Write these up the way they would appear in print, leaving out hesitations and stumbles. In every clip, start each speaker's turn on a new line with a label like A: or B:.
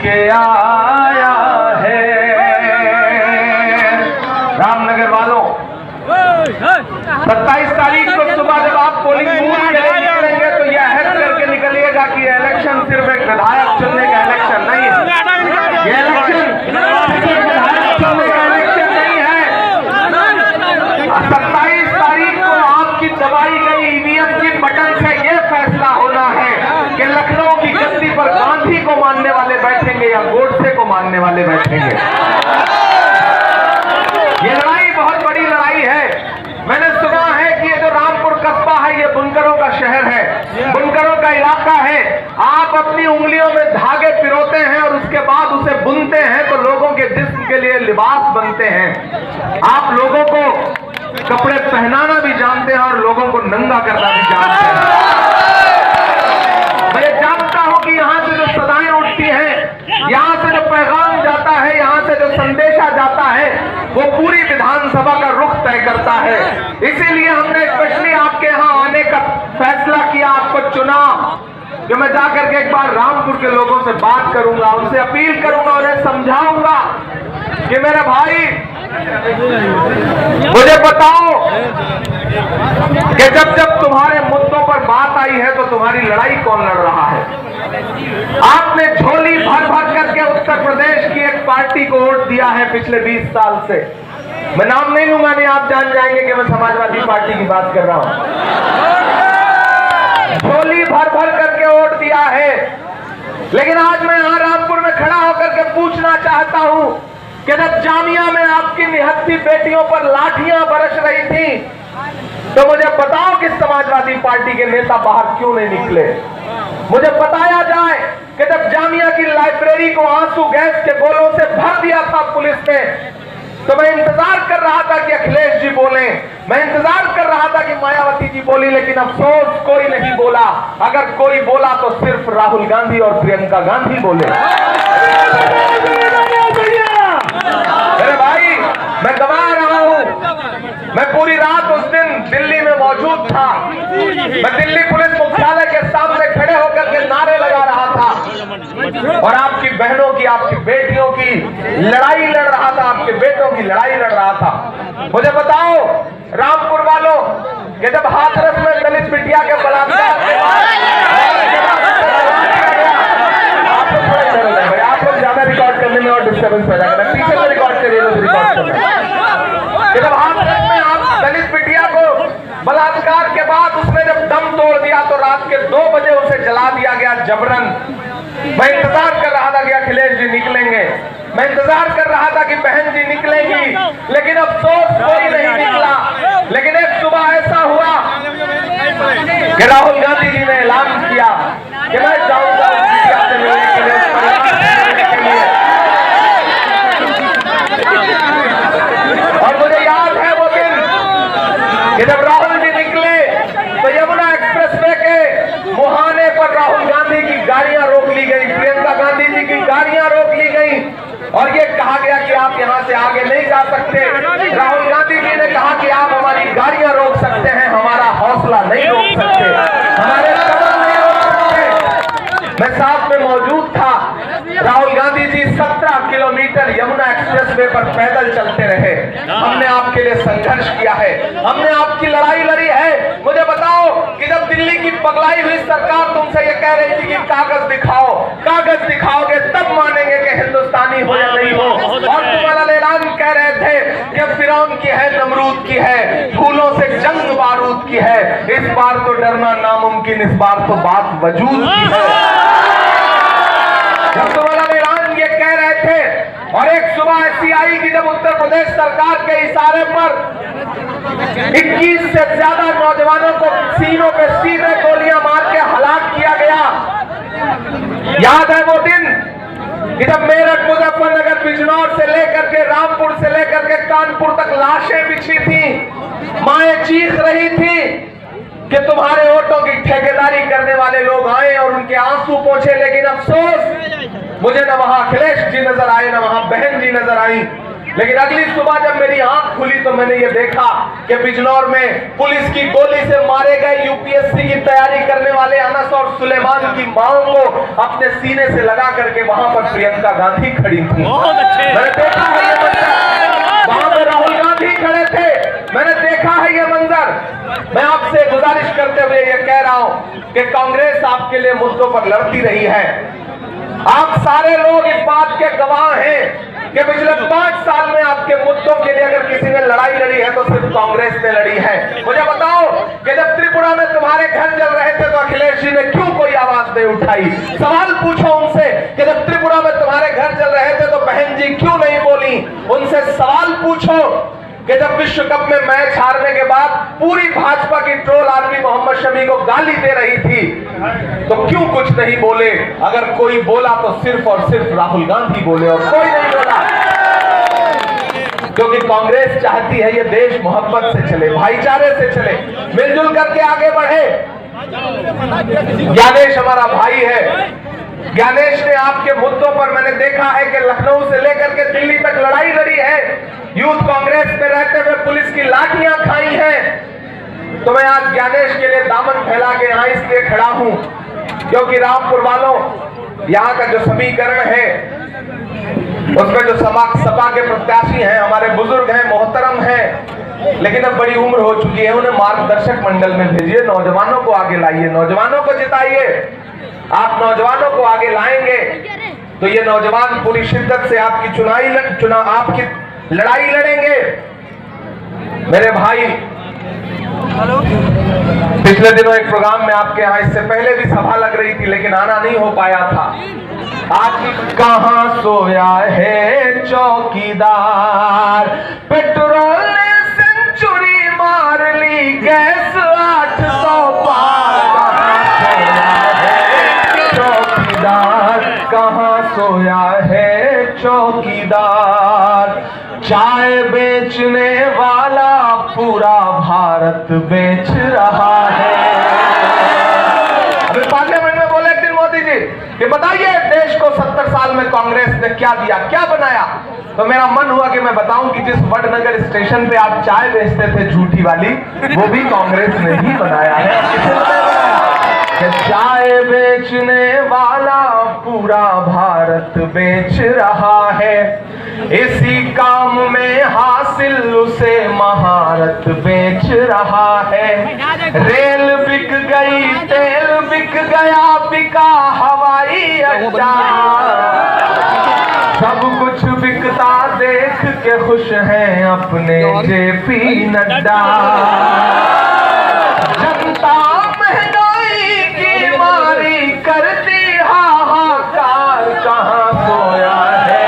A: के आया है। रामनगर वालों, 27 तारीख को सुबह जब आप पोलिंग बूथ के लिए निकलेंगे तो यह अहद करके निकलिएगा कि इलेक्शन सिर्फ एक विधायक चुनने का इलेक्शन नहीं है। ये इलेक्शन विधायक चुनने का इलेक्शन नहीं है। 27 तारीख को आपकी दबाई गई ईवीएम की बटन से यह फैसला होना है कि लखनऊ की गद्दी पर गांधी को मानने वाले बैठेंगे या गोडसे को मानने वाले बैठेंगे। ये लड़ाई बहुत बड़ी लड़ाई है। मैंने सुना है कि ये जो रामपुर कस्बा है ये बुनकरों का शहर है, बुनकरों का इलाका है। आप अपनी उंगलियों में धागे पिरोते हैं और उसके बाद उसे बुनते हैं तो लोगों के जिस्म के लिए लिबास बनते हैं। आप लोगों को कपड़े पहनाना भी जानते हैं और लोगों को नंगा करना भी जानते हैं। मैं ये जानता हूं कि यहां से जो सदाएं उठती हैं, यहां से जो पैगाम जाता है, यहां से जो संदेशा जाता है, वो पूरी विधानसभा का रुख तय करता है। इसीलिए हमने स्पेशली आपके यहां आने का फैसला किया, आपको चुना कि मैं जाकर के एक बार रामपुर के लोगों से बात करूंगा, उनसे अपील करूंगा, उन्हें समझाऊंगा कि मेरे भाई मुझे बताओ कि जब जब तुम्हारे मुद्दों पर बात आई है तो तुम्हारी लड़ाई कौन लड़ रहा है। आपने झोली भर भर करके उत्तर प्रदेश की एक पार्टी को वोट दिया है पिछले 20 साल से। मैं नाम नहीं लूंगा, नहीं आप जान जाएंगे कि मैं समाजवादी पार्टी की बात कर रहा हूं। झोली भर भर करके वोट दिया है, लेकिन आज मैं यहां रामपुर में खड़ा होकर के पूछना चाहता हूं कि जब जामिया में आपकी निहत्थी बेटियों पर लाठियां बरस रही थी तो मुझे बताओ कि समाजवादी पार्टी के नेता बाहर क्यों नहीं निकले। मुझे बताया जाए कि जब जामिया की लाइब्रेरी को आंसू गैस के गोलों से भर दिया था पुलिस ने तो मैं इंतजार कर रहा था कि अखिलेश जी बोले, मैं इंतजार कर रहा था कि मायावती जी बोली, लेकिन अफसोस कोई नहीं बोला। अगर कोई बोला तो सिर्फ राहुल गांधी और प्रियंका गांधी बोले। मेरे भाई, मैं गवा रहा हूं, मैं पूरी रात उस दिन दिल्ली में मौजूद था। मैं दिल्ली पुलिस मुख्यालय के सामने खड़े होकर के नारे लगा रहा था और आपकी बहनों की, आपकी बेटियों की लड़ाई लड़ रहा था, आपके बेटों की लड़ाई लड़ रहा था। मुझे बताओ रामपुर वालों कि जब हाथरस में दलित बिटिया के बलात्कार के बाद आप लोग ज्यादा रिकॉर्ड करने में और डिस्टर्बेंस पैदा कर रहे हैं, पीछे से रिकॉर्ड करिए, रिकॉर्ड कर रहे हैं। जब हाथरस में आप दलित बिटिया को बलात्कार के बाद उसने जब दम तोड़ दिया तो रात के 2 बजे उसे जला दिया गया जबरन। मैं इंतजार कर रहा था कि अखिलेश जी निकलेंगे, मैं इंतजार कर रहा था कि बहन जी निकलेंगी, लेकिन अफसोस कोई नहीं निकला। लेकिन एक सुबह ऐसा हुआ कि राहुल गांधी जी ने ऐलान किया कि मैं जाऊंगा बिटिया से मिलने के लिए, और मुझे याद है वो दिन कि जब राहुल जी निकले तो यमुना एक्सप्रेसवे के मुहाने पर राहुल गांधी की गाड़ियां रोक ली गई, प्रियंका गांधी जी की गाड़ियां रोक ली गई और ये कहा गया कि आप यहां से आगे नहीं जा सकते। राहुल गांधी जी ने कहा कि आप हमारी गाड़ियां रोक सकते हैं, हमारा हौसला नहीं रोक सकते, हमारे कदम नहीं रोक सकते। मैं साथ में मौजूद था। राहुल गांधी जी 17 किलोमीटर यमुना एक्सप्रेसवे पर पैदल चलते रहे। हमने आपके लिए संघर्ष किया है, हमने आपकी लड़ाई लड़ी है। मुझे बताओ कि जब दिल्ली की पगलाई हुई सरकार तुमसे ये कह रही थी कि कागज दिखाओ, कागज दिखाओगे तब मानेंगे कि हिंदुस्तानी हो या नहीं हो, और तुम ऐलान कह रहे थे कि फिरौन की है, नमरूद की है, फूलों से जंग बारूद की है, इस बार तो डरना नामुमकिन, इस बार तो बात वजूद की है। जब तुम ऐलान ये कह रहे थे और एक सुबह ऐसी आई कि जब उत्तर प्रदेश सरकार के इशारे पर 21 से ज्यादा नौजवानों को सीनों पे सीधे गोलियां मार के हलाक किया गया। याद है वो दिन कि जब मेरठ, मुजफ्फरनगर, बिजनौर से लेकर के रामपुर से लेकर के कानपुर तक लाशें बिछी थी, माएं चीख रही थी कि तुम्हारे वोटों की ठेकेदारी करने वाले लोग आए और उनके आंसू पोंछे। लेकिन अफसोस मुझे न वहां अखिलेश जी नजर आए, न वहां बहन जी नजर आई। लेकिन अगली सुबह जब मेरी आंख खुली तो मैंने ये देखा कि बिजनौर में पुलिस की गोली से मारे गए यूपीएससी की तैयारी करने वाले अनस और सुलेमान की मां को अपने सीने से लगा करके वहां पर प्रियंका गांधी खड़ी थी। मैंने देखा है ये मंजर, वहां पर राहुल गांधी खड़े थे, मैंने देखा है ये मंजर। मैं आपसे गुजारिश करते हुए ये कह रहा हूं कि कांग्रेस आपके लिए मुद्दों पर लड़ती रही है। आप सारे लोग इस बात के गवाह हैं कि पिछले 5 साल में आपके मुद्दों के लिए अगर किसी ने लड़ाई लड़ी है तो सिर्फ कांग्रेस ने लड़ी है। मुझे बताओ कि जब त्रिपुरा में तुम्हारे घर जल रहे थे तो अखिलेश जी ने क्यों कोई आवाज नहीं उठाई? सवाल पूछो उनसे कि जब त्रिपुरा में तुम्हारे घर जल रहे थे तो बहन जी क्यों नहीं बोली? उनसे सवाल पूछो कि जब विश्व कप में मैच हारने के बाद पूरी भाजपा की ट्रोल आर्मी मोहम्मद शमी को गाली दे रही थी तो क्यों कुछ नहीं बोले? अगर कोई बोला तो सिर्फ और सिर्फ राहुल गांधी बोले और कोई नहीं बोला, क्योंकि कांग्रेस चाहती है ये देश मोहब्बत से चले, भाईचारे से चले, मिलजुल करके आगे बढ़े। ज्ञानेश हमारा भाई है, ज्ञानेश ने आपके मुद्दों पर मैंने देखा है कि लखनऊ से लेकर के दिल्ली तक लड़ाई लड़ी है, यूथ कांग्रेस में रहते हुए पुलिस की लाठियां खाई हैं। तो मैं आज ज्ञानेश के लिए दामन फैला के यहां इसलिए खड़ा हूं क्योंकि रामपुर वालों, यहां का जो समीकरण है उसमें जो सपा के प्रत्याशी हैं, हमारे बुजुर्ग हैं, मोहतरम हैं, लेकिन अब बड़ी उम्र हो चुकी है, उन्हें मार्गदर्शक मंडल में भेजिए, नौजवानों को आगे लाइए, नौजवानों को जिताइए। आप नौजवानों को आगे लाएंगे तो ये नौजवान पूरी शिद्दत से आपकी आपकी लड़ाई लड़ेंगे। मेरे भाई, पिछले दिनों एक प्रोग्राम में आपके यहाँ इससे पहले भी सभा लग रही थी लेकिन आना नहीं हो पाया था। आज कहां सोया है चौकीदार, पेट्रोल ने सेंचुरी मार ली, गैस 800 पार, कहां सोया है चौकीदार, चाय बेचने वाला पूरा भारत बेच रहा है। अभी पार्लियामेंट में बोले एक दिन मोदी जी कि बताइए देश को 70 साल में कांग्रेस ने क्या दिया, क्या बनाया? तो मेरा मन हुआ कि मैं बताऊं कि जिस वडनगर स्टेशन पे आप चाय बेचते थे झूठी वाली, वो भी कांग्रेस ने ही बनाया है। चाय बेचने वाला पूरा भारत बेच रहा है, इसी काम में हासिल उसे महारत बेच रहा है। रेल बिक गई, तेल बिक गया, बिका हवाई अड्डा, सब कुछ बिकता देख के खुश हैं अपने जेपी नड्डा। जनता महंगाई की मारी करती हाहाकार, कहां सोया है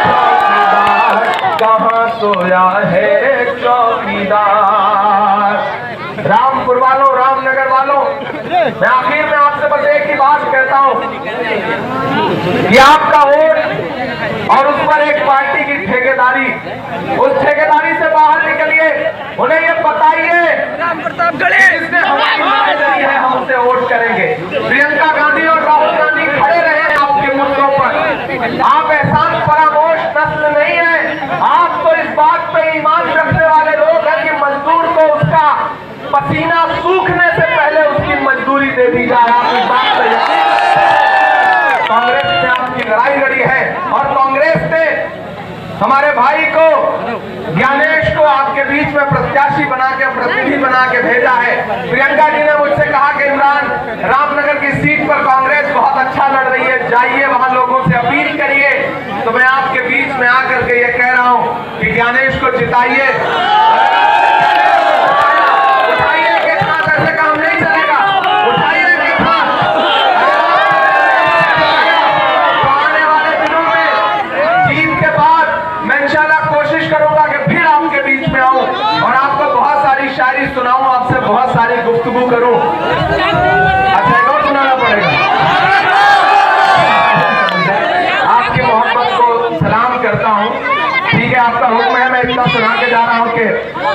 A: चौकीदार, कहां सोया है चौकीदार। रामपुर वालों, रामनगर वालों, मैं आखिर में आपसे बस एक ही बात कहता हूं कि आपका वोट और उस पर एक पार्टी की ठेकेदारी, उस ठेकेदारी से बाहर निकलिए। उन्हें ये बताइए जिसने हमारी मदद की है हम उसे वोट करेंगे। प्रियंका गांधी और राहुल गांधी खड़े रहे आपके मुद्दों पर। आप एहसान फरामोश नस्ल नहीं है, आप तो इस बात पे ईमान रखने वाले लोग हैं कि मजदूर को उसका पसीना सूखने से पहले उसकी मजदूरी दे दी जाए। आप इस बात पे कांग्रेस ने आपकी लड़ाई लड़ी है और कांग्रेस ने हमारे भाई को, ज्ञानेश को आपके बीच में प्रत्याशी बना के, प्रतिनिधि बना के भेजा है। प्रियंका जी ने मुझसे कहा कि इमरान, रामनगर की सीट पर कांग्रेस बहुत अच्छा लड़ रही है, जाइए वहां लोगों से अपील करिए। तो मैं आपके बीच में आकर के ये कह रहा हूं कि ज्ञानेश को जिताइए। उठाइए के साथ ऐसे काम नहीं चलेगा, उठाइए के साथ। तो आने वाले दिनों में जीत के बाद मैं इंशाल्लाह कोशिश करूंगा कि फिर आपके बीच में आऊं और आपको बहुत सारी शायरी सुनाऊं, आपसे बहुत सारी गुफ्तगू करूं। अच्छा, एक और सुनाना पड़ेगा। आपकी मोहब्बत को सलाम करता हूं, ठीक है, आपका हुक्म है। मैं इतना सुना के जा रहा हूं कि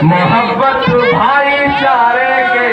A: मोहब्बत भाईचारे के